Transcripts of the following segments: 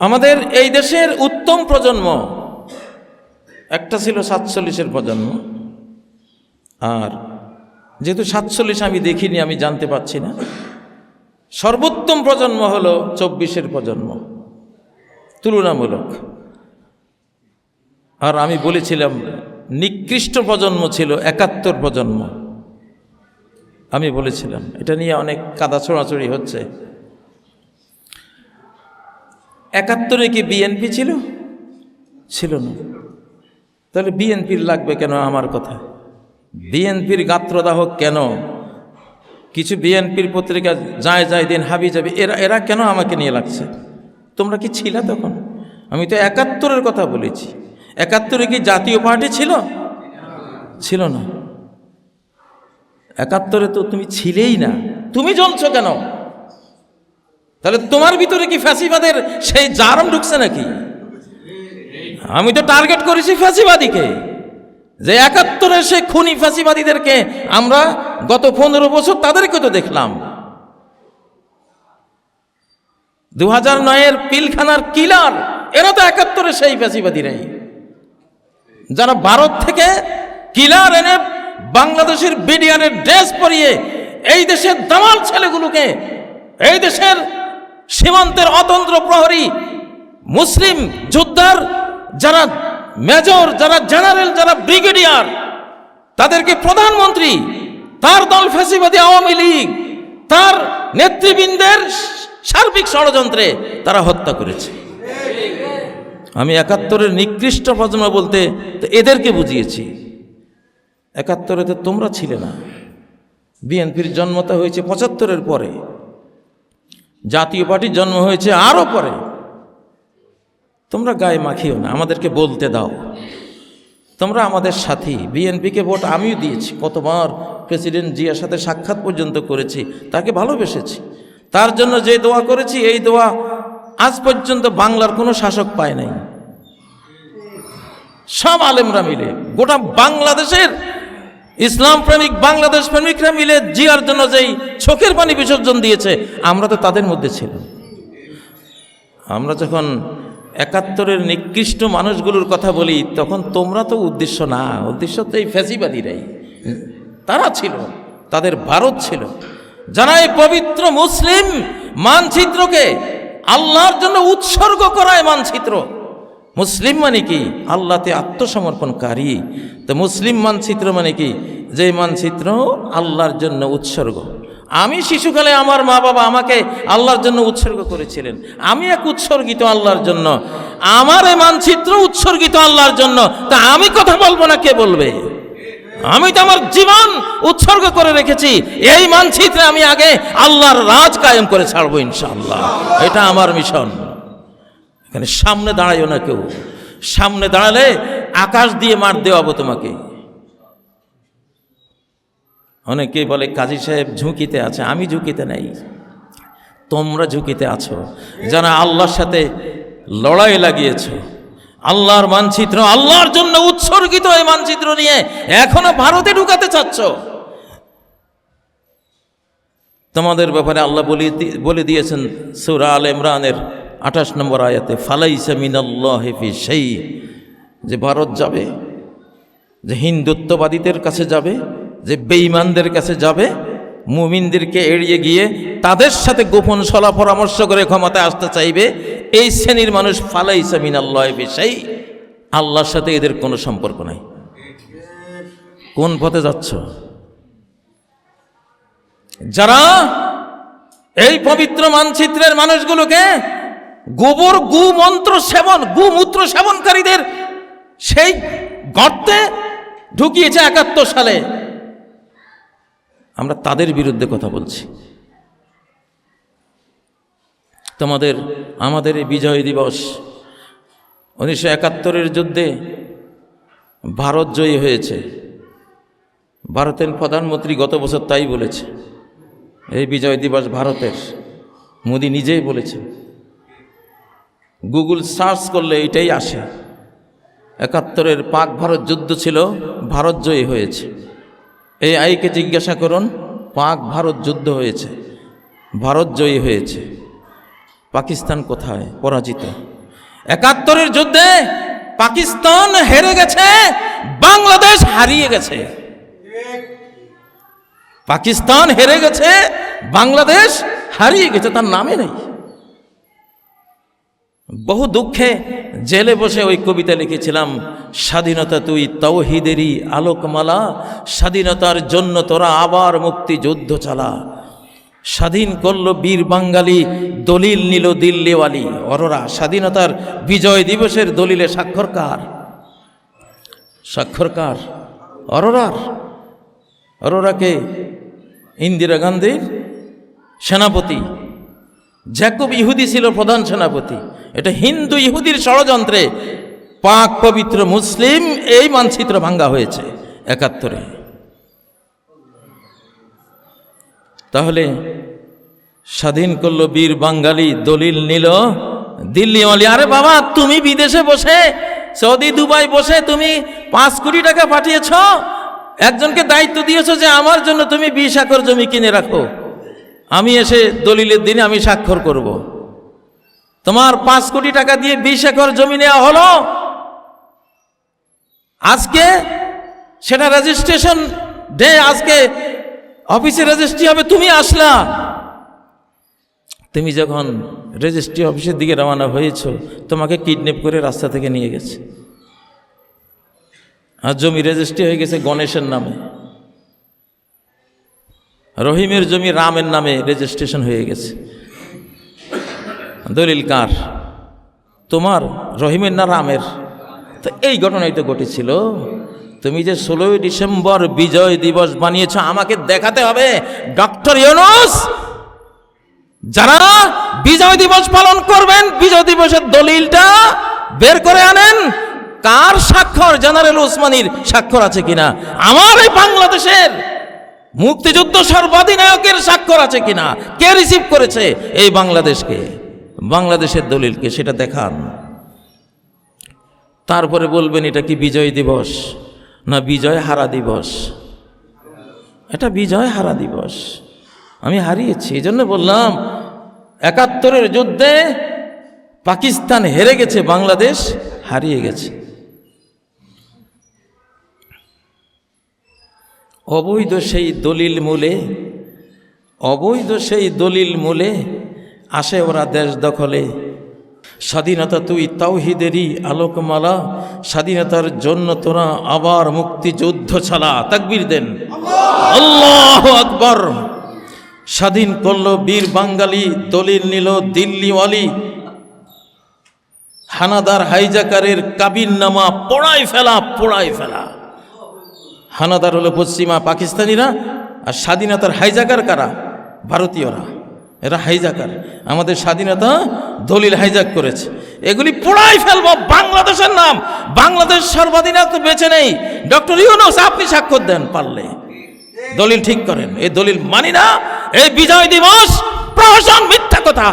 আমাদের এই দেশের উত্তম প্রজন্ম একটা ছিল 47-এর প্রজন্ম, আর যেহেতু 47 আমি দেখিনি, আমি জানতে পারছি না, সর্বোত্তম প্রজন্ম হলো 24-এর প্রজন্ম তুলনামূলক। আর আমি বলেছিলাম নিকৃষ্ট প্রজন্ম ছিল 71 প্রজন্ম। আমি বলেছিলাম, এটা নিয়ে অনেক কাদা ছোড়াছড়ি হচ্ছে। 71-এ কি বিএনপি ছিল? ছিল না। তাহলে বিএনপির লাগবে কেন আমার কথা? বিএনপির গাত্রদাহ কেন? কিছু বিএনপির পত্রিকা যায় দিন হাবি যাবি, এরা কেন আমাকে নিয়ে লাগছে? তোমরা কি ছিলা তখন? আমি তো 71-এর কথা বলেছি। 71-এ কি জাতীয় পার্টি ছিল? ছিল না। 71-এ তো তুমি ছিলেই না। তুমি জ্বলছো কেন? তাহলে তোমার ভিতরে কি ফ্যাসিবাদের সেই জারম ঢুকছে নাকি? আমি তো টার্গেট করেছি ফ্যাসিবাদীকে, যে 71-এর সেই খুনি ফ্যাসিবাদীদেরকে আমরা গত 15 বছর তাদেরকে তো দেখলাম। 2009-এর পিলখানার কিলার, এরা তো 71-এর সেই ফ্যাসিবাদীরাই, যারা ভারত থেকে কিলার এনে বাংলাদেশের বিডিআরের ড্রেস পরিয়ে এই দেশের দামাল ছেলেগুলোকে, এই দেশের সীমান্তের অতন্ত্র প্রহরী মুসলিম যোদ্ধার যারা মেজর, যারা জেনারেল, যারা ব্রিগেডিয়ার, তাদেরকে প্রধানমন্ত্রী, তার দল ফ্যাসিবাদী আওয়ামী লীগ, তার নেতৃবৃন্দের সার্বিক ষড়যন্ত্রে তারা হত্যা করেছে। আমি 71-এর নিকৃষ্ট প্রজন্ম বলতে তো এদেরকে বুঝিয়েছি। 71-এ তো তোমরা ছিলে না। বিএনপির জন্মটা হয়েছে 75-এর পরে, জাতীয় পার্টির জন্ম হয়েছে আরো পরে। তোমরা গায়ে মাখিও না, আমাদেরকে বলতে দাও। তোমরা আমাদের সাথী। বিএনপিকে ভোট আমিও দিয়েছি, কতবার প্রেসিডেন্ট জিয়ার সাথে সাক্ষাৎ পর্যন্ত করেছি, তাকে ভালোবেসেছি। তার জন্য যে দোয়া করেছি, এই দোয়া আজ পর্যন্ত বাংলার কোনো শাসক পায় নাই। সব আলেমরা মিলে, গোটা বাংলাদেশের ইসলাম প্রেমিক, বাংলাদেশ প্রেমিকরা মিলে জিয়ার জন্য যেই চোখের পানি বিসর্জন দিয়েছে, আমরা তো তাদের মধ্যে ছিলাম। আমরা যখন 71-এর নিকৃষ্ট মানুষগুলোর কথা বলি, তখন তোমরা তো উদ্দেশ্য না, উদ্দেশ্য তো এই ফ্যাসিবাদীরাই। তারা ছিল, তাদের ভারত ছিল, যারা এই পবিত্র মুসলিম মানচিত্রকে আল্লাহর জন্য উৎসর্গ করায় মানচিত্র। মুসলিম মানে কি? আল্লাহতে আত্মসমর্পণকারী। তো মুসলিম মানচিত্র মানে কি? যে মানচিত্র আল্লাহর জন্য উৎসর্গ। আমি শিশুকালে আমার মা বাবা আমাকে আল্লাহর জন্য উৎসর্গ করেছিলেন, আমি এক উৎসর্গিত আল্লাহর জন্য। আমার এই মানচিত্র উৎসর্গিত আল্লাহর জন্য, তা আমি কথা বলবো না, কে বলবে? আমি তো আমার জীবন উৎসর্গ করে রেখেছি এই মানচিত্রে। আমি আগে আল্লাহর রাজ কায়েম করে ছাড়বো ইনশাআল্লাহ। এটা আমার মিশন। এখানে সামনে দাঁড়াইও না কেউ। সামনে দাঁড়ালে আকাশ দিয়ে মার দেওয়াবো তোমাকে। অনেকেই বলে কাজী সাহেব ঝুঁকিতে আছে। আমি ঝুঁকিতে নাই, তোমরা ঝুঁকিতে আছো, যারা আল্লাহর সাথে লড়াই লাগিয়েছো। আল্লাহর মানচিত্র, আল্লাহর জন্য উৎসর্গিত এই মানচিত্র নিয়ে এখনো ভারতে ঢুকাতে চাচ্ছ। তোমাদের ব্যাপারে আল্লাহ বলে দিয়েছেন সূরা আল ইমরানের 28 নম্বর আয়াতে, ফালাইসা মিনাল্লাহি ফি শাই, যে ভারত যাবে, যে হিন্দুত্ববাদীদের কাছে যাবে, যে বেঈমানদের কাছে যাবে, মুমিনদেরকে এড়িয়ে গিয়ে তাদের সাথে গোপন সলা পরামর্শ করে ক্ষমতায় আসতে চাইবে, এই শ্রেণীর মানুষ ফালাইসা মিনাল্লাহি ফি শাই, আল্লাহর সাথে এদের কোনো সম্পর্ক নাই। কোন পথে যাচ্ছ? যারা এই পবিত্র মানচিত্রের মানুষগুলোকে গোবর মন্ত্র সেবন, মূত্র সেবনকারীদের সেই গর্তে ঢুকিয়েছে 71 সালে, আমরা তাদের বিরুদ্ধে কথা বলছি। আমাদের এই বিজয় দিবস, 1971-এর যুদ্ধে ভারত জয়ী হয়েছে। ভারতের প্রধানমন্ত্রী গত বছর তাই বলেছে, এই বিজয় দিবস ভারতের। মোদি নিজেই বলেছে, গুগল সার্চ করলে এটাই আসে। 71-এর পাক ভারত যুদ্ধ ছিল, ভারত জয়ী হয়েছে। এই আইকে জিজ্ঞাসা করুন, পাক ভারত যুদ্ধ হয়েছে, ভারত জয়ী হয়েছে। পাকিস্তান কোথায়? পরাজিত। ৭১-এর যুদ্ধে পাকিস্তান হেরে গেছে, বাংলাদেশ হারিয়ে গেছে। পাকিস্তান হেরে গেছে, বাংলাদেশ হারিয়ে গেছে, তার নামে নেই। বহু দুঃখে জেলে বসে ওই কবিতা লিখেছিলাম, স্বাধীনতা তুই তাওহীদেরই আলোকমালা, স্বাধীনতার জন্য তোরা আবার মুক্তি যুদ্ধ চালা। স্বাধীন করলো বীর বাঙালি, দলিল নিল দিল্লিওয়ালি। অরোরা স্বাধীনতার বিজয় দিবসের দলিলে স্বাক্ষরকার, স্বাক্ষরকার অরোরার। অরোরাকে ইন্দিরা গান্ধীর সেনাপতি, জ্যাকব ইহুদি ছিল প্রধান সেনাপতি। এটা হিন্দু ইহুদির ষড়যন্ত্রে পাক পবিত্র মুসলিম এই মানচিত্র ভাঙ্গা হয়েছে ৭১-এ। তাহলে স্বাধীন করলো বীর বাঙালি, দলিল নিল দিল্লিওয়ালি। আরে বাবা, তুমি বিদেশে বসে, সৌদি দুবাই বসে তুমি 5 কোটি টাকা পাঠিয়েছ, একজনকে দায়িত্ব দিয়েছো যে আমার জন্য তুমি 20 একর জমি কিনে রাখো, আমি এসে দলিলের দিনে আমি স্বাক্ষর করব। তোমার 5 কোটি টাকা দিয়ে 20 একর জমি নেওয়া হলো। আজকে সেটা রেজিস্ট্রেশন ডে, আজকে অফিসে রেজিস্ট্রি হবে, তুমি আসলা। তুমি যখন রেজিস্ট্রি অফিসের দিকে রওনা হয়েছ, তোমাকে কিডন্যাপ করে রাস্তা থেকে নিয়ে গেছে, আর জমি রেজিস্ট্রি হয়ে গেছে গণেশের নামে। রহিমের জমি রামের নামে রেজিস্ট্রেশন হয়ে গেছে। দলিল কার? তোমার, রহিমের না রামের? তো এই ঘটনাই তো ঘটেছিল। তুমি যে 16ই ডিসেম্বর বিজয় দিবস বানিয়েছ, আমাকে দেখাতে হবে ডক্টর ইউনূস, যারা বিজয় দিবস পালন করবেন, বিজয় দিবসের দলিলটা বের করে আনেন। কার স্বাক্ষর? জেনারেল ওসমানীর স্বাক্ষর আছে কিনা? আমার এই বাংলাদেশের মুক্তিযুদ্ধ সর্বাধিনায়কের স্বাক্ষর আছে কিনা? কে রিসিভ করেছে এই বাংলাদেশকে, বাংলাদেশের দলিলকে? সেটা দেখান। তারপরে বলবেন এটা কি বিজয় দিবস না বিজয় হারা দিবস? এটা বিজয় হারা দিবস। আমি হারিয়েছি, এই জন্য বললাম ৭১-এর যুদ্ধে পাকিস্তান হেরে গেছে, বাংলাদেশ হারিয়ে গেছে। অবৈধ সেই দলিল মূলে, অবৈধ সেই দলিল মূলে আসে ওরা দেশ দখলে। স্বাধীনতা তুই তাওহীদেরই আলোকমালা, স্বাধীনতার জন্য তোরা আবার মুক্তিযুদ্ধ চালা। তাকবীর দেন, আল্লাহু আকবার। স্বাধীন করলো বীর বাঙালি, দলিল নিল দিল্লিওয়ালি। হানাদার হাইজাকারের কাবিননামা পোড়াই ফেলা, পোড়াই ফেলা। হানাদার হলো পশ্চিমা পাকিস্তানিরা, আর স্বাধীনতার হাইজাকার কারা? ভারতীয়রা। এরা হাইজাকার, আমাদের স্বাধীনতা দলিল হাইজাক করেছে। এগুলি পোড়াই ফেলবো। বাংলাদেশের নাম, বাংলাদেশ সর্বাধিনায়ক তো বেঁচে নেই। ডক্টর ইউনূস, আপনি স্বাক্ষর দেন, পারলে দলিল ঠিক করেন। এই দলিল মানি না। এই বিজয় দিবস প্রহসন, মিথ্যা কথা,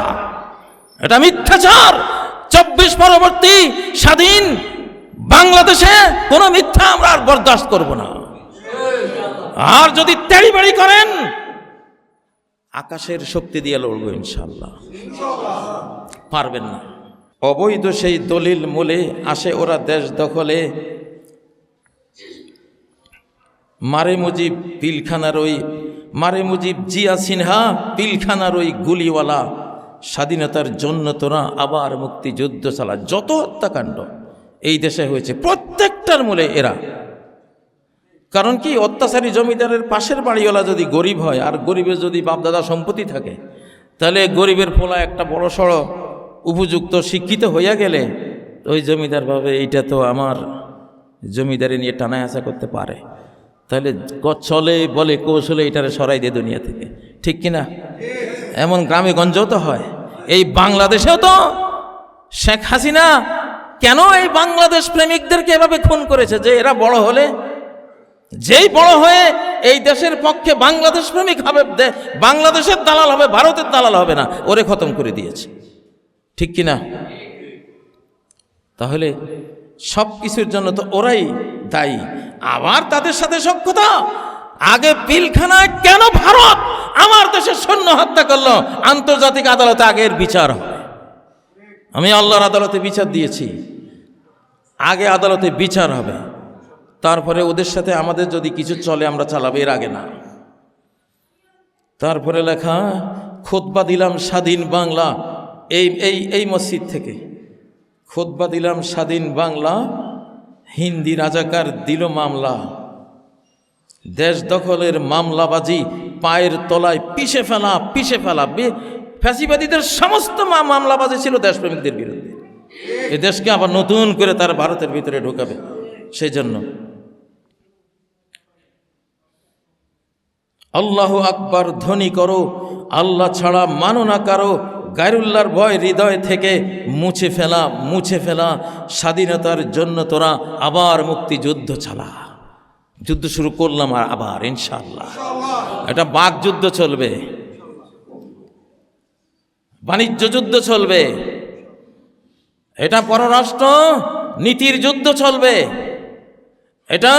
এটা মিথ্যাচার। 24 পরবর্তী স্বাধীন বাংলাদেশে কোনো মিথ্যা আমরা আর বরদাস্ত করব না। আর যদি তেড়িবেড়ি করেন, আকাশের শক্তি দিয়ে লড়বো ইনশাআল্লাহ। পারবেন না। অবৈধ সেই দলিল মূলে আসে ওরা দেশ দখলে। মারে মুজিব পিলখানার ওই, মারে মুজিব জিয়া সিনহা পিলখানার ওই গুলিওয়ালা। স্বাধীনতার জন্য তোরা আবার মুক্তিযুদ্ধ চালা। যত হত্যাকাণ্ড এই দেশে হয়েছে, প্রত্যেকটার মূলে এরা। কারণ কি, অত্যাচারী জমিদারের পাশের বাড়িওয়ালা যদি গরিব হয়, আর গরিবের যদি বাপদাদা সম্পত্তি থাকে, তাহলে গরিবের পোলা একটা বড় সড়ো উপযুক্ত শিক্ষিত হইয়া গেলে ওই জমিদার ভাবে এইটা তো আমার জমিদারি নিয়ে টানায় আসা করতে পারে, তাহলে চলে বলে কৌশলে এটারে সরাই দিয়ে দুনিয়া থেকে। ঠিক কিনা? এমন গ্রামে গঞ্জেও তো হয়। এই বাংলাদেশেও তো শেখ হাসিনা কেন এই বাংলাদেশ প্রেমিকদেরকে এভাবে খুন করেছে, যে এরা বড় হলে, যেই বড় হয়ে এই দেশের পক্ষে বাংলাদেশ প্রেমিক হবে, বাংলাদেশের দালাল হবে, ভারতের দালাল হবে না, ওরে খতম করে দিয়েছে। ঠিক কিনা? তাহলে সব কিছুর জন্য তো ওরাই দায়ী। আবার তাদের সাথে সখ্যতা। আগে পিলখানায় কেন ভারত আমার দেশের সৈন্য হত্যা করলো, আন্তর্জাতিক আদালতে আগের বিচার হবে। আমি আল্লাহর আদালতে বিচার দিয়েছি, আগে আদালতে বিচার হবে, তারপরে ওদের সাথে আমাদের যদি কিছু চলে আমরা চালাবো, এর আগে না। তারপরে লেখা, খুতবা দিলাম স্বাধীন বাংলা, এই মসজিদ থেকে খুতবা দিলাম স্বাধীন বাংলা, হিন্দি রাজাকার দিল মামলা, দেশ দখলের মামলাবাজি পায়ের তলায় পিষে ফেলা। ফ্যাসিবাদীদের সমস্ত মামলাবাজি ছিল দেশপ্রেমিকদের বিরুদ্ধে। এ দেশকে আবার নতুন করে তার ভারতের ভিতরে ঢোকাবে। সেই জন্য আল্লাহু আকবার ধ্বনি করো, আল্লাহ ছাড়া মানো না কারো, গায়রুল্লাহর ভয় হৃদয় থেকে মুছে ফেলা। স্বাধীনতার জন্য তোরা আবার মুক্তিযুদ্ধ চালা। যুদ্ধ শুরু করলাম আর আবার ইনশাআল্লাহ। এটা বাক যুদ্ধ চলবে, বাণিজ্য যুদ্ধ চলবে, এটা পররাষ্ট্র নীতির যুদ্ধ চলবে, এটা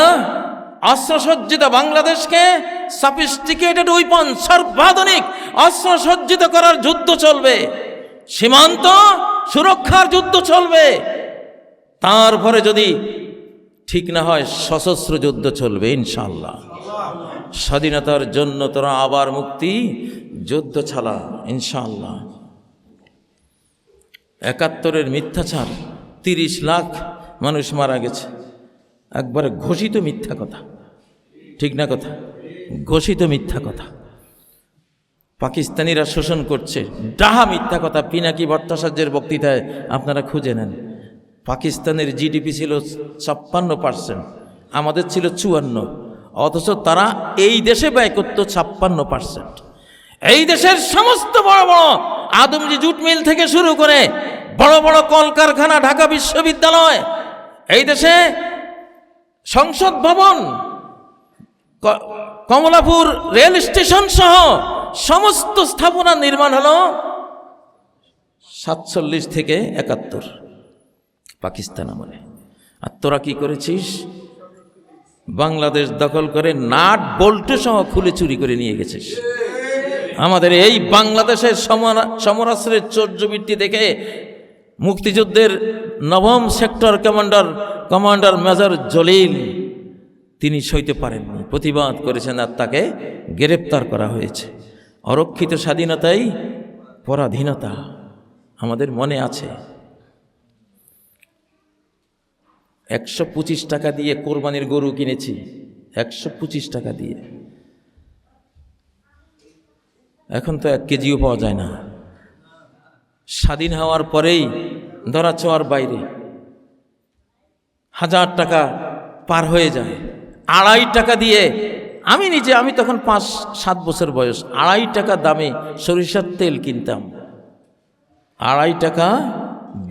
অস্ত্রসজ্জিত বাংলাদেশকে সফিস্টিকেটেড উইপন, সর্বাধুনিক অস্ত্রসজ্জিত করার যুদ্ধ চলবে, সীমান্ত সুরক্ষার যুদ্ধ চলবে। তারপরে যদি ঠিক না হয় সশস্ত্র যুদ্ধ চলবে ইনশাআল্লাহ। স্বাধীনতার জন্য তোরা আবার মুক্তি যুদ্ধ চালা ইনশাআল্লাহ। ৭১-এর মিথ্যাচার, ৩০ লাখ মানুষ মারা গেছে, একবারে ঘোষিত মিথ্যা কথা, ঠিক না কথা? ঘোষিত মিথ্যা কথা। পাকিস্তানিরা শোষণ করছে, ডাহা মিথ্যা কথা। পিনাকি ভট্টাচার্যের বক্তৃতায় আপনারা খুঁজে নেন। পাকিস্তানের জিডিপি ছিল ৫৬%, আমাদের ছিল ৫৪, অথচ তারা এই দেশে ব্যয় করত ৫৬%। এই দেশের সমস্ত বড় বড় আদমজি জুট মিল থেকে শুরু করে বড় বড় কলকারখানা, ঢাকা বিশ্ববিদ্যালয়, এই দেশে সংসদ ভবন, কমলাপুর রেল স্টেশন সহ সমস্ত স্থাপনা নির্মাণ হলো ৪৭ থেকে ৭১ পাকিস্তান আমলে। আর তোরা কি করেছিস? বাংলাদেশ দখল করে নাট বল্টু সহ খুলে চুরি করে নিয়ে গেছিস। আমাদের এই বাংলাদেশের সমরাস্ত্রের চর্যবৃত্তি দেখে মুক্তিযুদ্ধের ৯ম সেক্টর কমান্ডার মেজর জলিল তিনি সইতে পারেননি, প্রতিবাদ করেছেন আর তাকে গ্রেপ্তার করা হয়েছে। অরক্ষিত স্বাধীনতাই পরাধীনতা আমাদের মনে আছে। ১২৫ টাকা দিয়ে কোরবানির গরু কিনেছি, ১২৫ টাকা দিয়ে। এখন তো ১ কেজিও পাওয়া যায় না। স্বাধীন হওয়ার পরেই ধরা ছোঁয়ার বাইরে ১০০০ টাকা পার হয়ে যায়। ২.৫ টাকা দিয়ে আমি তখন ৫-৭ বছর বয়স, ২.৫ টাকা দামে সরিষার তেল কিনতাম। ২.৫ টাকা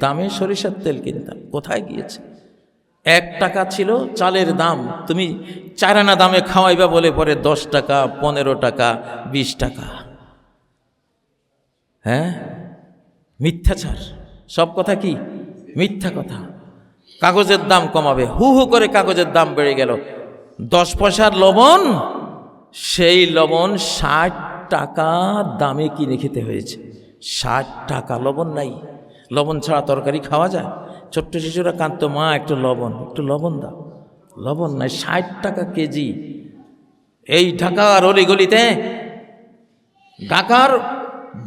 দামে সরিষার তেল কিনতাম। কোথায় গিয়েছে? ১ টাকা ছিল চালের দাম, তুমি ৪ আনা দামে খাওয়াইবা বলে পরে ১০ টাকা, ১৫ টাকা, ২০ টাকা। হ্যাঁ, মিথ্যাচার, সব কথা কি মিথ্যা কথা। কাগজের দাম কমাবে, হু হু করে কাগজের দাম বেড়ে গেল। 10 পয়সার লবণ, সেই লবণ ৬০ টাকা দামে কিনে খেতে হয়েছে। ৬০ টাকা, লবণ নাই। লবণ ছাড়া তরকারি খাওয়া যায়? ছোট্ট শিশুরা কাঁদত, মা একটু লবণ দাও। লবণ নাই, ৬০ টাকা কেজি। এই ঢাকার অলিগলিতে, ঢাকার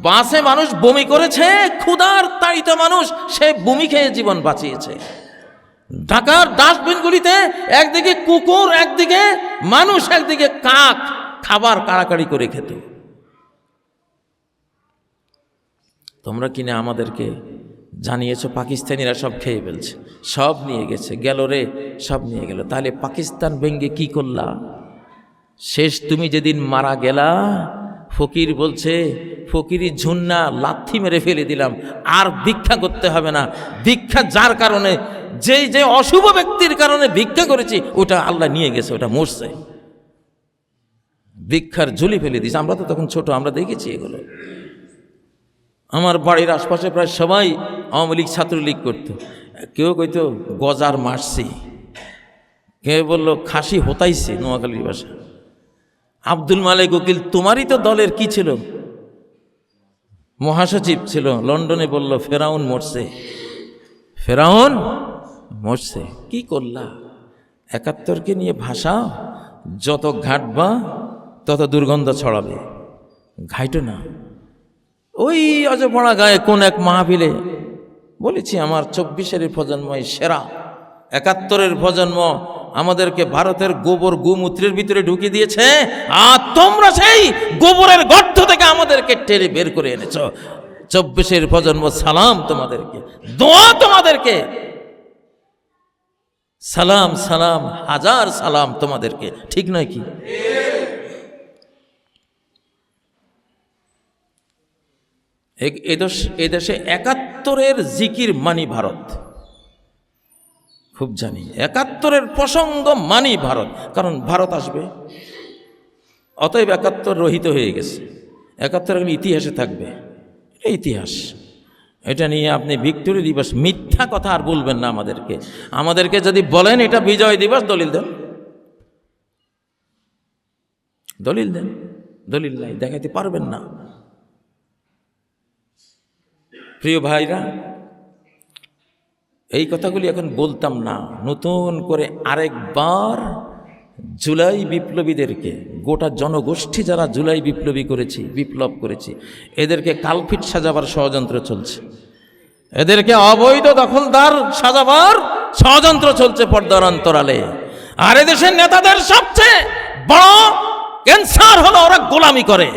বাসে মানুষ বমি করেছে, ক্ষুধার তাড়িত মানুষ সে বমি খেয়ে জীবন বাঁচিয়েছে। ঢাকার ডাস্টবিনগুলিতে একদিকে কুকুর, একদিকে মানুষ, একদিকে কাক খাবার কাড়াকাড়ি করে খেত। তোমরা কিনে আমাদেরকে জানিয়েছ পাকিস্তানিরা সব খেয়ে ফেলছে, সব নিয়ে গেছে, গেল রে, সব নিয়ে গেল। তাহলে পাকিস্তান ভেঙ্গে কি করলা? শেষ তুমি যেদিন মারা গেলা, ফকির বলছে, ফকিরি ঝুন্না লাথি মেরে ফেলে দিলাম, আর ভিক্ষা করতে হবে না। ভিক্ষা যার কারণে, যে অশুভ ব্যক্তির কারণে ভিক্ষা করেছি, ওটা আল্লাহ নিয়ে গেছে, ওটা মরছে। ভিক্ষার ঝুলি ফেলে দিয়েছে। আমরা তো তখন ছোট, আমরা দেখেছি এগুলো। আমার বাড়ির আশপাশে প্রায় সবাই আওয়ামী লীগ, ছাত্রলীগ করতো। কেউ কইতো গজার মারছি, কেউ বললো খাসি হতাইছে, নোয়াখালীর ভাষা। আব্দুল মালিক উকিল, তোমারই তো দলের কি ছিল? মহাসচিব ছিল, লন্ডনে বলল ফেরাউন মরছে, ফেরাউন মরছে। কি করলা? ৭১কে নিয়ে ভাষা যত ঘাটবা তত দুর্গন্ধ ছড়াবে, ঘাইটো না। ওই অজপড়া গায়ে কোন এক মাহফিলে বলেছি, আমার ২৪-এর প্রজন্মই সেরা, ৭১-এর প্রজন্ম আমাদেরকে ভারতের গোবর গোমূত্রের ভিতরে ঢুকিয়ে দিয়েছে, আর তোমরা সেই গোবরের গর্ত থেকে আমাদেরকে টেনে বের করে এনেছো। ২৪-এর প্রজন্ম সালাম তোমাদেরকে, দোয়া তোমাদেরকে, সালাম সালাম হাজার সালাম তোমাদেরকে, ঠিক নয় কি? এই দেশে ৭১-এর জিকির মানি ভারত, খুব জানি ৭১-এর প্রসঙ্গ মানি ভারত, কারণ ভারত আসবে, অতএব ৭১ রহিত হয়ে গেছে। ৭১ এখন ইতিহাসে থাকবে, এটা ইতিহাস। এটা নিয়ে আপনি ভিক্টোরি দিবস, মিথ্যা কথা আর বলবেন না আমাদেরকে যদি বলেন এটা বিজয় দিবস, দলিল দেন, দলিল দেন, দলিল নাই, দেখাইতে পারবেন না। প্রিয় ভাইরা, এই কথাগুলি এখন বলতাম না, নতুন করে আরেকবার জুলাই বিপ্লবীদেরকে, গোটা জনগোষ্ঠী যারা জুলাই বিপ্লব করেছি, এদেরকে কালপিট সাজাবার ষড়যন্ত্র চলছে, এদেরকে অবৈধ দখলদার সাজাবার ষড়যন্ত্র চলছে পর্দার অন্তরালে। আর এদেশের নেতাদের সবচেয়ে বড় ক্যান্সার হলো ওরা গোলামি করে,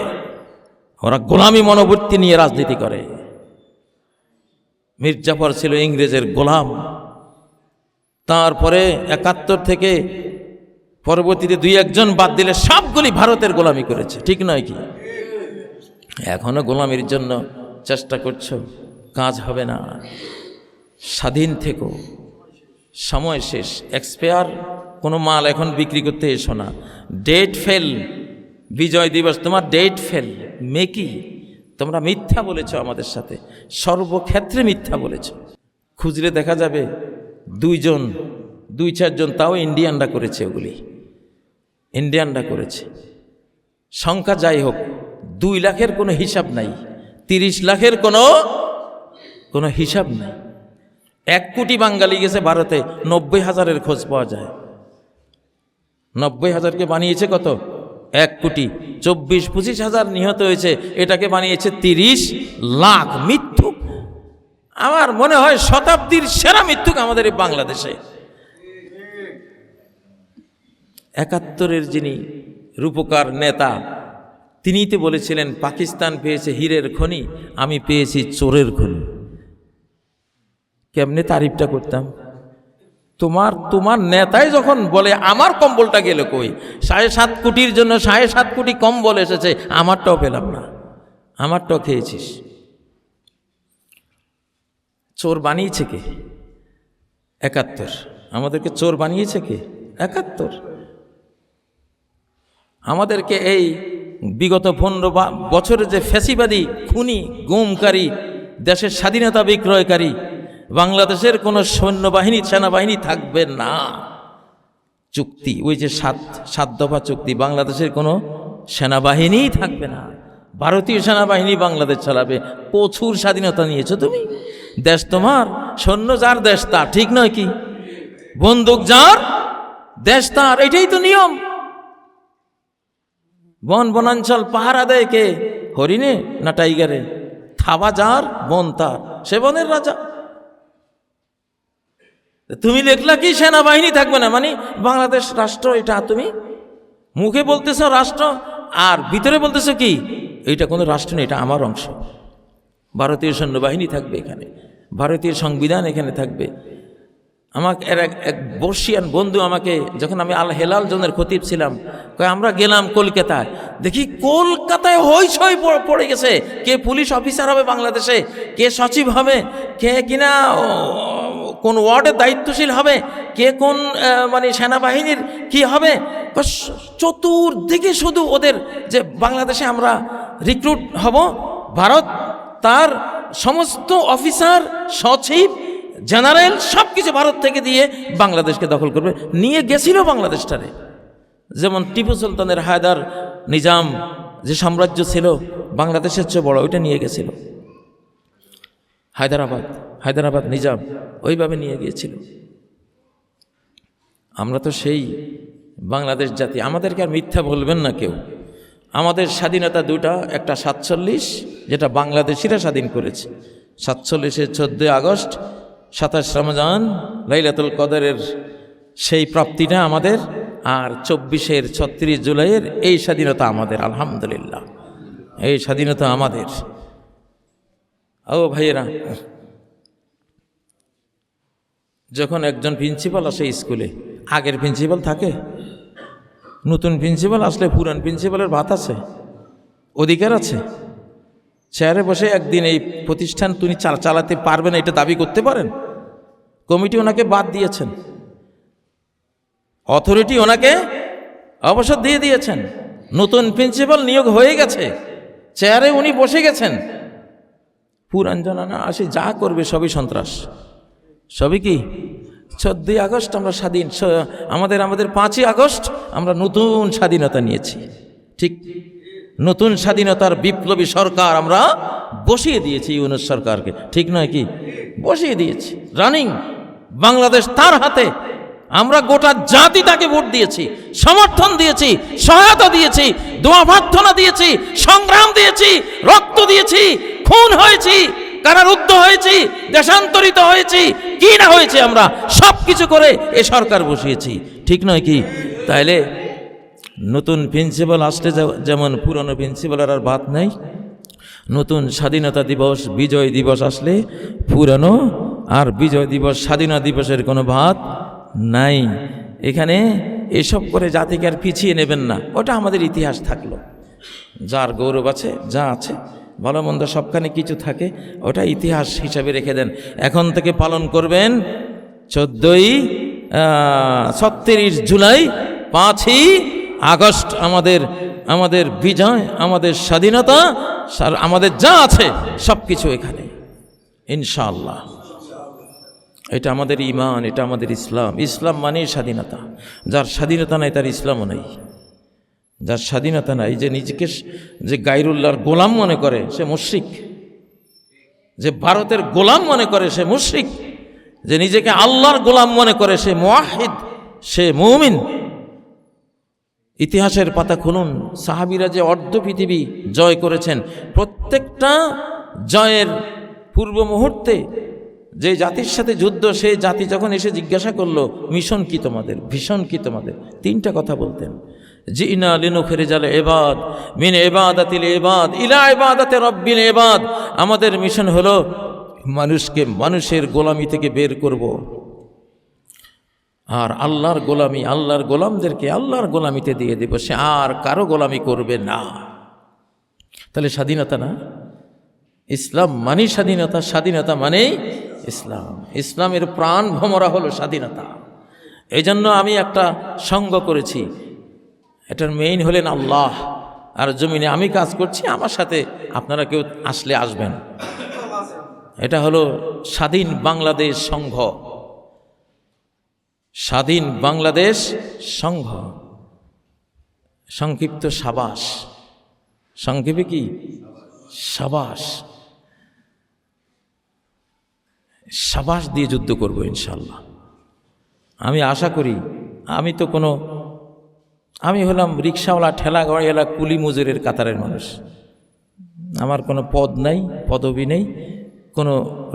ওরা গোলামি মনোবৃত্তি নিয়ে রাজনীতি করে। মীর জাফর ছিল ইংরেজের গোলাম, তারপরে ৭১ থেকে পরবর্তীতে ২-১ বাদ দিলে সবগুলি ভারতের গোলামি করেছে, ঠিক নয় কি? এখনো গোলামির জন্য চেষ্টা করছো, কাজ হবে না। স্বাধীন থেকো, সময় শেষ, এক্সপায়ার কোনো মাল এখন বিক্রি করতে এসো না। ডেট ফেল, বিজয় দিবস তোমার ডেট ফেল, মেকি তোমরা মিথ্যা বলেছ আমাদের সাথে, সর্বক্ষেত্রে মিথ্যা বলেছ। খুঁজলে দেখা যাবে 2-4 জন, তাও ইন্ডিয়ানরা করেছে, ওগুলি ইন্ডিয়ানরা করেছে। সংখ্যা যাই হোক, 2 লাখের কোনো হিসাব নাই, 30 লাখের কোনো হিসাব নাই। 1 কোটি বাঙালি গেছে ভারতে, 90,000-এর খোঁজ পাওয়া যায়। 90,000-কে বানিয়েছে কত? 1 কোটি। 24-25 হাজার নিহত হয়েছে, এটাকে বানিয়েছে 30 লাখ। মৃত্যুক, আমার মনে হয় শতাব্দীর সেরা মৃত্যুক আমাদের এই বাংলাদেশে। ৭১-এর যিনি রূপকার নেতা, তিনিই তো বলেছিলেন পাকিস্তান পেয়েছে হীরের খনি, আমি পেয়েছি চোরের খনি। কেমনে তারিফটা করতাম? তোমার নেতাই যখন বলে আমার কম্বলটা গেল কই, 7.5 কোটির জন্য 7.5 কোটি কম্বল এসেছে, আমারটাও পেলাম না, আমারটাও খেয়েছিস। চোর বানিয়েছে কে? ৭১। আমাদেরকে চোর বানিয়েছে কে? ৭১। আমাদেরকে এই বিগত 15 বছরে যে ফ্যাসিবাদী, খুনি, গুমকারী, দেশের স্বাধীনতা বিক্রয়কারী, বাংলাদেশের কোনো সৈন্যবাহিনী, সেনাবাহিনী থাকবে না। চুক্তি, ওই যে 7 দফা চুক্তি, বাংলাদেশের কোনো সেনাবাহিনীই থাকবে না, ভারতীয় সেনাবাহিনী বাংলাদেশ চালাবে। প্রচুর স্বাধীনতা নিয়েছো তুমি, দেশ তোমার, সৈন্য যার দেশ তার, ঠিক নয় কি? বন্দুক যার দেশ তার, এটাই তো নিয়ম। বনাঞ্চল পাহারা দেয় কে? হরিণে না টাইগারে? থাবা যার, বন তার, সে বনের রাজা। তুমি দেখলা কি সেনাবাহিনী থাকবে না? মানে বাংলাদেশ রাষ্ট্র, এটা তুমি মুখে বলতেছো রাষ্ট্র, আর ভিতরে বলতেছো কি এটা কোনো রাষ্ট্র নেই, এটা আমার অংশ। ভারতীয় সৈন্যবাহিনী থাকবে এখানে, ভারতীয় সংবিধান এখানে থাকবে। আমাকে এক বর্ষিয়ান বন্ধু আমাকে, যখন আমি আল হেলাল জোনের খতিব ছিলাম, আমরা গেলাম কলকাতায়, দেখি কলকাতায় হইচই পড়ে গেছে, কে পুলিশ অফিসার হবে বাংলাদেশে, কে সচিব হবে, কে কিনা কোন ওয়ার্ডের দায়িত্বশীল হবে, কে কোন মানে সেনাবাহিনীর কি হবে। চতুর্দিকে শুধু ওদের যে বাংলাদেশে আমরা রিক্রুট হব, ভারত তার সমস্ত অফিসার, সচিব, জেনারেল সব কিছু ভারত থেকে দিয়ে বাংলাদেশকে দখল করবে। নিয়ে গেছিল বাংলাদেশটারে, যেমন টিপু সুলতানের হায়দার নিজাম যে সাম্রাজ্য ছিল বাংলাদেশের চেয়ে বড়, ওইটা নিয়ে গেছিল। হায়দ্রাবাদ নিজাম ওইভাবে নিয়ে গিয়েছিল। আমরা তো সেই বাংলাদেশ জাতি, আমাদেরকে আর মিথ্যা বলবেন না কেউ। আমাদের স্বাধীনতা দুটা, একটা 47 যেটা বাংলাদেশিরা স্বাধীন করেছে, 47-এর 14 আগস্ট, 27 রমজান লাইলাতুল কদরের সেই প্রাপ্তিটা আমাদের, আর 24-এর 36 জুলাইয়ের এই স্বাধীনতা আমাদের। আলহামদুলিল্লাহ, এই স্বাধীনতা আমাদের। ও ভাইয়েরা, যখন একজন প্রিন্সিপাল আসে স্কুলে, আগের প্রিন্সিপাল থাকে, নতুন প্রিন্সিপাল আসলে পুরান প্রিন্সিপালের ভাত আছে, অধিকার আছে। চেয়ারে বসে একদিন এই প্রতিষ্ঠান তিনি চালাতে পারবেন এটা দাবি করতে পারেন? কমিটি ওনাকে বাদ দিয়েছেন, অথরিটি ওনাকে অবসর দিয়ে দিয়েছেন, নতুন প্রিন্সিপাল নিয়োগ হয়ে গেছে, চেয়ারে উনি বসে গেছেন। পুরান জানানা আসে যা করবে সবই সন্ত্রাস, সবই কি 14 আগস্ট আমরা স্বাধীন, আমাদের 5ই আগস্ট আমরা নতুন স্বাধীনতা নিয়েছি। ঠিক নতুন স্বাধীনতার বিপ্লবী সরকার আমরা বসিয়ে দিয়েছি ইউনূস সরকারকে, ঠিক নয় কি? বসিয়ে দিয়েছি, রানিং বাংলাদেশ তার হাতে। আমরা গোটা জাতি তাকে ভোট দিয়েছি, সমর্থন দিয়েছি, সহায়তা দিয়েছি, দোয়া প্রার্থনা দিয়েছি, সংগ্রাম দিয়েছি, রক্ত দিয়েছি, খুন হয়েছি, কারারুদ্ধ হয়েছি, দেশান্তরিত হয়েছি, কি না হয়েছে আমরা সব কিছু করে এ সরকার বসিয়েছি, ঠিক নয় কি? তাইলে নতুন প্রিন্সিপাল আসলে যেমন পুরনো প্রিন্সিপালের আর ভাত নেই, নতুন স্বাধীনতা দিবস বিজয় দিবস আসলে পুরনো আর বিজয় দিবস স্বাধীনতা দিবসের কোনো ভাত নাই। এখানে এসব করে জাতিকে আর পিছিয়ে নেবেন না, ওটা আমাদের ইতিহাস থাকলো। যার গৌরব আছে, যা আছে, ভালো মন্দ সবখানে কিছু থাকে, ওটা ইতিহাস হিসাবে রেখে দেন। এখন থেকে পালন করবেন 36 জুলাই, 5ই আগস্ট আমাদের বিজয়, আমাদের স্বাধীনতা, আমাদের যা আছে সব কিছু এখানে ইনশাআল্লাহ। এটা আমাদের ঈমান, এটা আমাদের ইসলাম। ইসলাম মানেই স্বাধীনতা। যার স্বাধীনতা নাই তার ইসলামও নেই। যার স্বাধীনতা নাই, যে নিজেকে যে গায়রুল্লাহর গোলাম মনে করে সে মুশরিক, যে ভারতের গোলাম মনে করে সে মুশরিক, যে নিজেকে আল্লাহর গোলাম মনে করে সে মুওয়াহিদ, সে মুমিন। ইতিহাসের পাতা খুলুন, সাহাবীরা যে অর্ধ পৃথিবী জয় করেছেন, প্রত্যেকটা জয়ের পূর্ব মুহূর্তে যে জাতির সাথে যুদ্ধ, সেই জাতি যখন এসে জিজ্ঞাসা করলো মিশন কি তোমাদের, ভীষণ কি তোমাদের, 3টা কথা বলতেন। জিনা লিনুখরিজাল ইবাদ মিন ইবাদাতিল ইবাদ ইলা ইবাদাতি রাব্বিল ইবাদ। আমাদের মিশন হলো মানুষকে মানুষের গোলামি থেকে বের করব, আর আল্লাহর গোলামি, আল্লাহর গোলামদেরকে আল্লাহর গোলামিতে দিয়ে দেব, সে আর কারো গোলামি করবে না। তাহলে স্বাধীনতা না? ইসলাম মানে স্বাধীনতা, স্বাধীনতা মানেই ইসলাম। ইসলামের প্রাণ ভমরা হলো স্বাধীনতা। এই জন্য আমি একটা সঙ্গ করেছি, এটার মেইন হলেন আল্লাহ, আর জমিনে আমি কাজ করছি, আমার সাথে আপনারা কেউ আসলে আসবেন। এটা হলো স্বাধীন বাংলাদেশ সংঘ, স্বাধীন বাংলাদেশ সংঘ, সংক্ষিপ্ত সাবাস। সংক্ষেপে কি? সাবাস। সাবাস দিয়ে যুদ্ধ করব ইনশাল্লাহ। আমি আশা করি, আমি হলাম রিক্সাওয়ালা, ঠেলা গাড়িওয়ালা, কুলি মজুরের কাতারের মানুষ। আমার কোনো পদ নাই, পদবি নেই, কোনো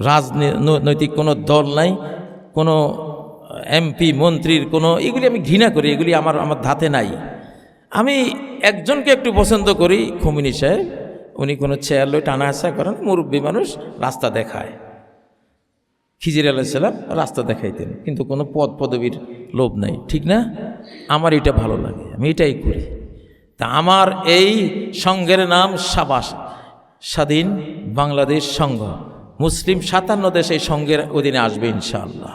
রাজনৈতিক কোনো দল নাই, কোনো এমপি মন্ত্রীর কোনো, এগুলি আমি ঘৃণা করি, এগুলি আমার ধাতে নাই। আমি একজনকে একটু পছন্দ করি, খমিনি সাহেব। উনি কোনো চেয়ার লই টানা আসা করেন, মুরব্বী মানুষ, রাস্তা দেখায়। খিজির আলাইসাল্লাম রাস্তা দেখাইতেন, কিন্তু কোনো পদ পদবীর লোভ নাই, ঠিক না? আমার এটা ভালো লাগে, আমি এটাই করি। তা আমার এই সংঘের নাম সাবাস, স্বাধীন বাংলাদেশ সংঘ। মুসলিম 57 দেশ এই সংঘের অধীনে আসবে ইনশাআল্লাহ।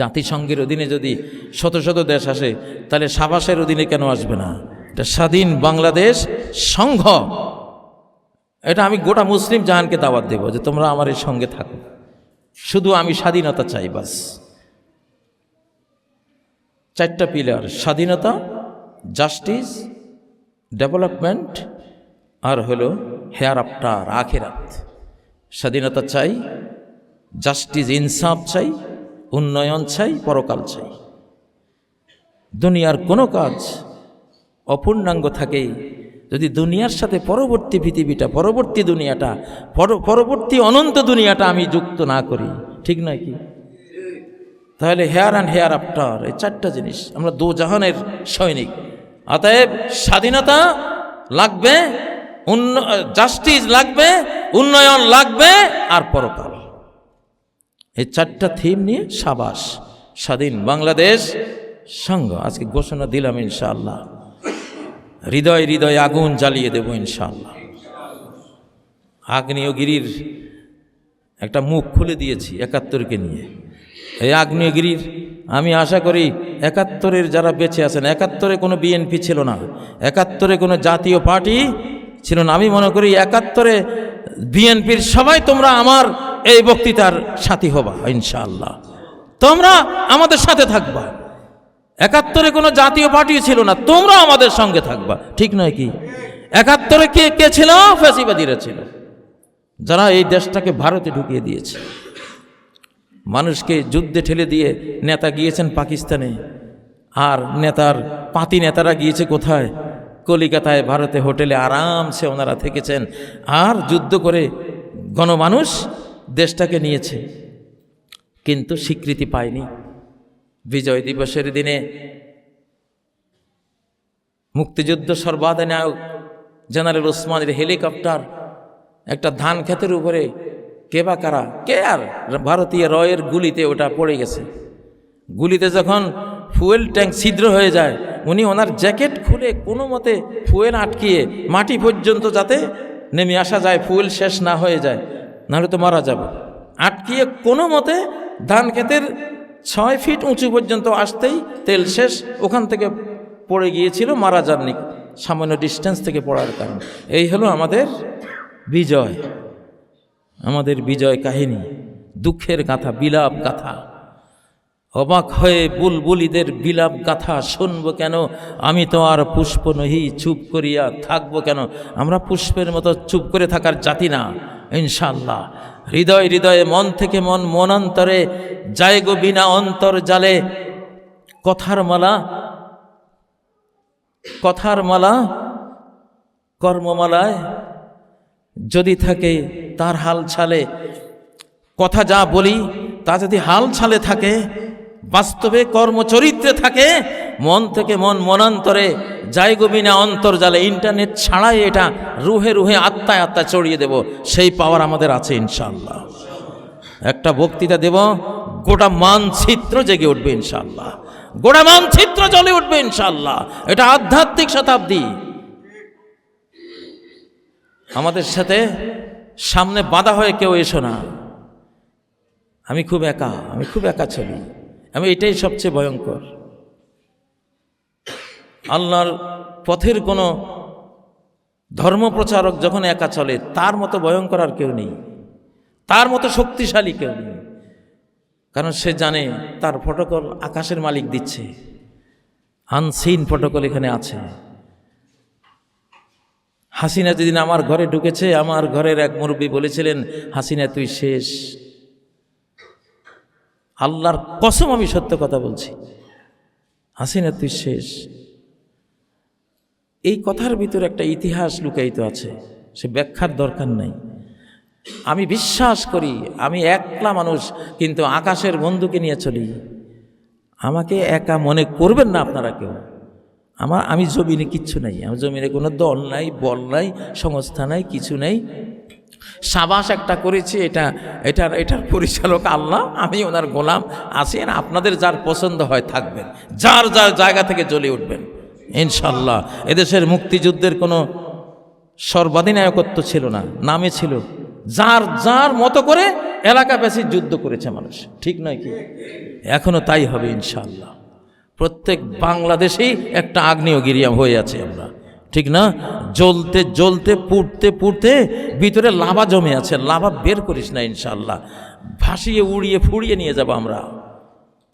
জাতিসংঘের অধীনে যদি শত শত দেশ আসে, তাহলে সাবাসের অধীনে কেন আসবে না? এটা স্বাধীন বাংলাদেশ সংঘ। এটা আমি গোটা মুসলিম জাহানকে দাওয়াত দেব যে তোমরা আমার এই সঙ্গে থাকো, শুধু আমি স্বাধীনতা চাই, বাস। 4টা পিলার: স্বাধীনতা, জাস্টিস, ডেভেলপমেন্ট, আর হলো হেয়ার আফটার, আখিরাত। স্বাধীনতা চাই, জাস্টিস ইনসাফ চাই, উন্নয়ন চাই, পরকাল চাই। দুনিয়ার কোনো কাজ অপূর্ণাঙ্গ থাকে যদি দুনিয়ার সাথে পরবর্তী পৃথিবীটা, পরবর্তী দুনিয়াটা, পরবর্তী অনন্ত দুনিয়াটা আমি যুক্ত না করি, ঠিক নয় কি? তাহলে হেয়ার অ্যান্ড হেয়ার আফটার, এই চারটা জিনিস, আমরা দু জাহানের সৈনিক। অতএব স্বাধীনতা লাগবে, জাস্টিস লাগবে, উন্নয়ন লাগবে, আর পরকাল। এই চারটা থিম নিয়ে সাবাস স্বাধীন বাংলাদেশ সংঘ আজকে ঘোষণা দিলাম। ইনশাআল্লাহ হৃদয় হৃদয়ে আগুন জ্বালিয়ে দেব ইনশাআল্লাহ। আগ্নেয়গিরির একটা মুখ খুলে দিয়েছি ৭১কে নিয়ে। এই আগ্নেয়গিরির আমি আশা করি ৭১-এর যারা বেঁচে আছেন, ৭১-এ কোনো বিএনপি ছিল না, ৭১-এ কোনো জাতীয় পার্টি ছিল না। আমি মনে করি ৭১-এ বিএনপির সবাই তোমরা আমার এই বক্তৃতার সাথী হবা ইনশাআল্লাহ, তোমরা আমাদের সাথে থাকবা। ৭১-এ কোনো জাতীয় পার্টি ছিল না, তোমরা আমাদের সঙ্গে থাকবা, ঠিক নয় কি? ৭১-এ কে ছিল? ফ্যাসিবাদীরা ছিল, যারা এই দেশটাকে ভারতে ঢুকিয়ে দিয়েছে। মানুষকে যুদ্ধে ঠেলে দিয়ে নেতা গিয়েছেন পাকিস্তানে, আর পাতি নেতারা গিয়েছে কোথায়? কলিকাতায়, ভারতে হোটেলে আরামসে ওনারা থেকেছেন, আর যুদ্ধ করে গণমানুষ দেশটাকে নিয়েছে, কিন্তু স্বীকৃতি পায়নি। বিজয় দিবসের দিনে মুক্তিযুদ্ধ সর্বাধিনায়ক জেনারেল ওসমানের হেলিকপ্টার একটা ধান ক্ষেতের উপরে কে বা কারা, কে আর ভারতীয় রয়ের গুলিতে ওটা পড়ে গেছে। গুলিতে যখন ফুয়েল ট্যাঙ্ক ছিদ্র হয়ে যায়, উনি ওনার জ্যাকেট খুলে কোনো মতে ফুয়েল আটকিয়ে মাটি পর্যন্ত যাতে নেমে আসা যায়, ফুয়েল শেষ না হয়ে যায়, নাহলে তো মারা যাবে, আটকিয়ে কোনো মতে ধান ক্ষেতের ৬ ফিট উঁচু পর্যন্ত আসতেই তেল শেষ, ওখান থেকে পড়ে গিয়েছিল, মারা যাননি, সামান্য ডিস্টেন্স থেকে পড়ার কারণ। এই হলো আমাদের বিজয়, আমাদের বিজয় কাহিনী, দুঃখের গাথা, বিলাপ গাথা। অবাক হয়ে বুলবুলিদের বিলাপ গাথা শুনবো কেন? আমি তো আর পুষ্প নহি, চুপ করিয়া থাকবো কেন? আমরা পুষ্পের মতো চুপ করে থাকার জাতি না ইনশাআল্লাহ। হৃদয় হৃদয়ে, মন থেকে মন, মনান্তরে যায় গো বিনা অন্তর জালে। কথার মালা, কথার মালা কর্মমালায় যদি থাকে তার হাল ছালে। কথা যা বলি তা যদি হাল ছালে থাকে, বাস্তবে কর্মচরিত্রে থাকে, মন থেকে মন, মনান্তরে যায় গো বিনা অন্তর্জালে। ইন্টারনেট ছাড়াই এটা রুহে রুহে, আত্মায় আত্মায় ছড়িয়ে দেব, সেই পাওয়ার আমাদের আছে ইনশাআল্লাহ। একটা বক্তৃতা দেব, গোটা মানচিত্র জেগে উঠবে ইনশাআল্লাহ, গোটা মানচিত্র জ্বলে উঠবে ইনশাআল্লাহ। এটা আধ্যাত্মিক শতাব্দী। আমাদের সাথে সামনে বাধা হয়ে কেউ এসো না। আমি খুব একা চলি, এটাই সবচেয়ে ভয়ঙ্কর। আল্লাহর পথের কোনো ধর্মপ্রচারক যখন একা চলে, তার মতো ভয়ঙ্কর আর কেউ নেই, তার মতো শক্তিশালী কেউ নেই। কারণ সে জানে তার প্রটোকল আকাশের মালিক দিচ্ছে, আনসিন প্রটোকল এখানে আছে। হাসিনা যেদিন আমার ঘরে ঢুকেছে, আমার ঘরের এক মুরব্বী বলেছিলেন, হাসিনা তুই শেষ। আল্লাহর কসম আমি সত্য কথা বলছি, হাসিনা তুই শেষ। এই কথার ভিতরে একটা ইতিহাস লুকায়িত আছে, সে ব্যাখ্যার দরকার নাই। আমি বিশ্বাস করি আমি একলা মানুষ, কিন্তু আকাশের বন্ধুকে নিয়ে চলি। আমাকে একা মনে করবেন না আপনারা কেউ। আমি জমিনে কিচ্ছু নাই, আমার জমিনে কোনো দল নাই, বল নাই, সংস্থা নাই, কিছু নাই। সাবাস একটা করেছি, এটার পরিচালক আল্লাহ, আমি ওনার গোলাম আছি। আপনাদের যার পছন্দ হয় থাকবেন, যার যার জায়গা থেকে জ্বলে উঠবেন ইনশাল্লাহ। এদেশের মুক্তিযুদ্ধের কোনো সর্বাধিনায়কত্ব ছিল না, নামে ছিল যার যার মতো করে এলাকা বেশি যুদ্ধ করেছে মানুষ, ঠিক নয় কি? এখনো তাই হবে ইনশাল্লাহ। প্রত্যেক বাংলাদেশেই একটা আগ্নেয়গিরি হয়ে আছে আমরা, ঠিক না? জ্বলতে জ্বলতে, পুড়তে পুড়তে ভিতরে লাভা জমে আছে, লাভা বের করিস না ইনশাল্লাহ। ভাসিয়ে উড়িয়ে ফুড়িয়ে নিয়ে যাব আমরা,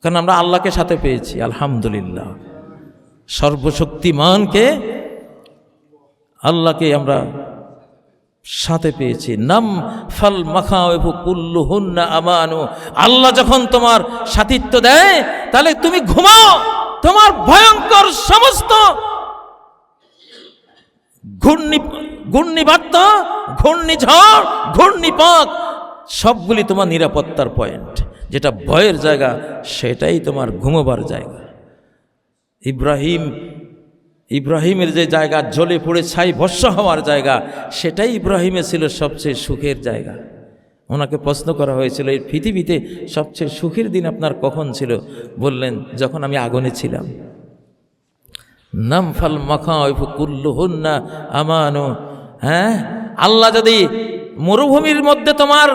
কারণ আমরা আল্লাহকে সাথে পেয়েছি আলহামদুলিল্লাহ। সর্বশক্তিমানকে, আল্লাহকে আমরা সাথে পেয়েছি। নাম ফাল মাখাওয়াবু কুল্লুহুন্না আমানু। আল্লাহ যখন তোমার সাথিত্ব দেয় তাহলে তুমি ঘুমাও, তোমার ভয়ঙ্কর সমস্ত ঘূর্ণিবার্তা, ঘূর্ণিঝড়, ঘূর্ণিপাক সবগুলি তোমার নিরাপত্তার পয়েন্ট। যেটা ভয়ের জায়গা সেটাই তোমার ঘুমোবার জায়গা। ইব্রাহিমের যে জায়গা জ্বলে পড়ে ছাই ভস্ম হওয়ার জায়গা, সেটাই ইব্রাহিমের ছিল সবচেয়ে সুখের জায়গা। ওনাকে প্রশ্ন করা হয়েছিল, এই পৃথিবীতে সবচেয়ে সুখের দিন আপনার কখন ছিল? বললেন, যখন আমি আগুনে ছিলাম। নামফাল মাখাওয়াবু কুল্লুহুন্না আমানু। হ্যাঁ, আল্লাহ যদি মরুভূমির মধ্যে তোমার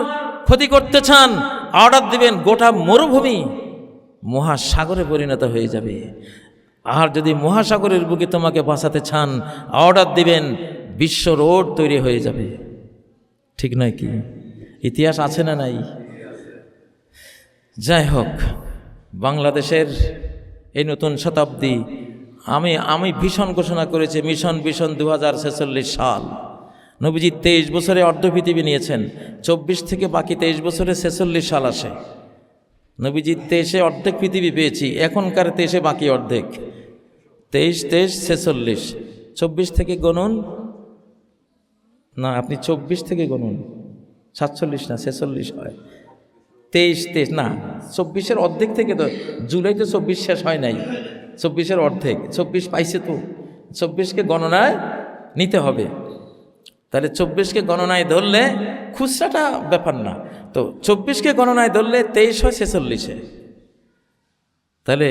ক্ষতি করতে চান, অর্ডার দিবেন, গোটা মরুভূমি মহাসাগরে পরিণত হয়ে যাবে। আর যদি মহাসাগরের বুকে তোমাকে বাঁচাতে চান, অর্ডার দিবেন, বিশ্ব রোড তৈরি হয়ে যাবে। ঠিক নয় কি? ইতিহাস আছে না নাই? যাই হোক, বাংলাদেশের এই নতুন শতাব্দী আমি ভীষণ ঘোষণা করেছি, মিশন 2046 সাল। নবীজি 23 বছরে অর্ধ পৃথিবী নিয়েছেন। 24 থেকে বাকি 23 বছরে 46 সাল আসে। নবীজি 23-এ অর্ধেক পৃথিবী পেয়েছি, এখনকার 23-এ বাকি অর্ধেক। 23, 46, 24 থেকে গণুন না, আপনি 24 থেকে গণুন, 47 না 46 হয়। 23 না, 24-এর অর্ধেক থেকে তো, জুলাই তো 24 শেষ হয় নাই, 24-এর অর্ধেক, 24 পাইছে তো, 24কে গণনায় নিতে হবে। তাহলে 24কে গণনায় ধরলে খুচরাটা ব্যাপার না, তো 24কে গণনায় ধরলে 23 হয় 46-এ। তাহলে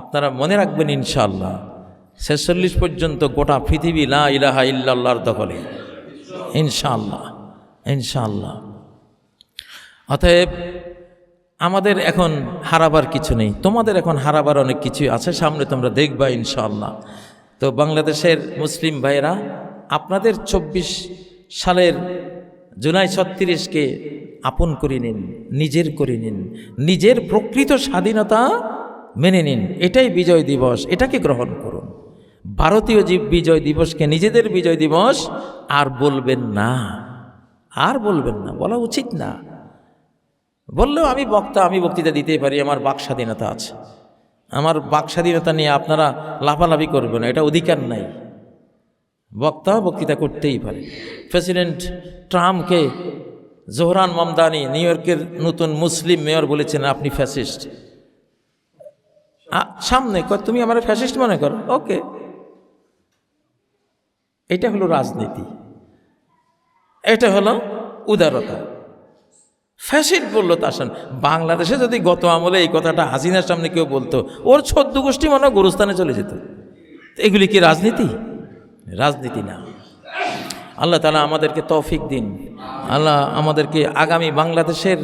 আপনারা মনে রাখবেন, ইনশাআল্লাহ 46 পর্যন্ত গোটা পৃথিবী লা ইলাহা ইল্লাল্লাহর দখলে, ইনশাআল্লাহ, ইনশাআল্লাহ। অতএব আমাদের এখন হারাবার কিছু নেই, তোমাদের এখন হারাবার অনেক কিছু আছে সামনে, তোমরা দেখবা ইনশাআল্লাহ। তো বাংলাদেশের মুসলিম ভাইয়েরা, আপনাদের 24 সালের জুলাই 36কে আপন করে নিন, নিজের করে নিন, নিজের প্রকৃত স্বাধীনতা মেনে নিন। এটাই বিজয় দিবস, এটাকে গ্রহণ করুন। ভারতীয় বিজয় দিবসকে নিজেদের বিজয় দিবস আর বলবেন না, আর বলবেন না, বলা উচিত না। বললেও আমি বক্তৃতা দিতেই পারি, আমার বাক স্বাধীনতা আছে। আমার বাক স্বাধীনতা নিয়ে আপনারা লাফালাফি করবেন, এটা অধিকার নাই। বক্তৃতা করতেই পারে। প্রেসিডেন্ট ট্রাম্পকে জোহরান মামদানি, নিউ ইয়র্কের নতুন মুসলিম মেয়র, বলেছেন আপনি ফ্যাসিস্ট। সামনে তুমি আমার ফ্যাসিস্ট মনে করো, ওকে। এটা হলো রাজনীতি, এটা হলো উদারতা। ফ্যাসিস্ট বললো তা শোন, বাংলাদেশে যদি গত আমলে এই কথাটা হাসিনার সামনে কেউ বলতো, ওর 14 গোষ্ঠী মনে গোরস্থানে চলে যেত। এগুলি কি রাজনীতি? রাজনীতি না। আল্লাহ তাআলা আমাদেরকে তৌফিক দিন। আল্লাহ আমাদেরকে আগামী বাংলাদেশের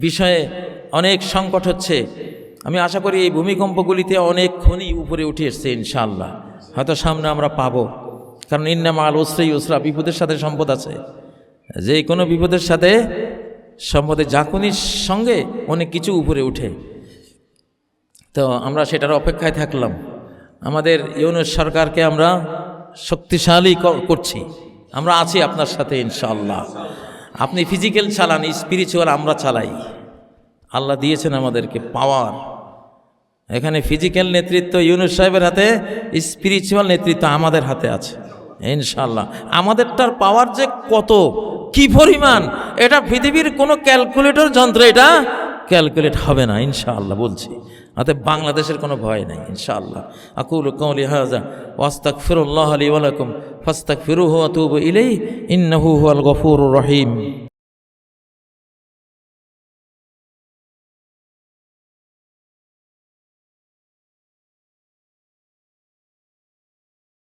বিষয়ে অনেক সংকট হচ্ছে, আমি আশা করি এই ভূমিকম্পগুলিতে অনেক খনি উপরে উঠে এসছে ইনশাআল্লাহ। হয়তো সামনে আমরা পাবো, কারণ ইন্না মাল উসরি ইউসরা, বিপদের সাথে সম্পদ আছে। যে কোনো বিপদের সাথে সম্পদের ঝাঁকুনির সঙ্গে অনেক কিছু উপরে উঠে। তো আমরা সেটার অপেক্ষায় থাকলাম। আমাদের ইউনূস সরকারকে আমরা শক্তিশালী করছি, আমরা আছি আপনার সাথে ইনশাআল্লাহ। আপনি ফিজিক্যাল চালান, স্পিরিচুয়াল আমরা চালাই। আল্লাহ দিয়েছেন আমাদেরকে পাওয়ার। এখানে ফিজিক্যাল নেতৃত্ব ইউনূস সাহেবের হাতে, স্পিরিচুয়াল নেতৃত্ব আমাদের হাতে আছে ইনশাআল্লাহ। আমাদেরটার পাওয়ার যে কত, কি পরিমাণ, এটা পৃথিবীর কোনো ক্যালকুলেটর যন্ত্র এটা ক্যালকুলেট হবে না ইনশাআল্লাহ বলছি। অতএব বাংলাদেশের কোনো ভয় নাই ইনশাআল্লাহ। আকুলু কওলি হাযা ওয়া আস্তাগফিরুল্লাহ লি ওয়া লাকুম ফাস্তাগফিরুহু ওয়া তুবু ইলাইহি ইন্নাহু হুয়াল গফুরুর রহিম।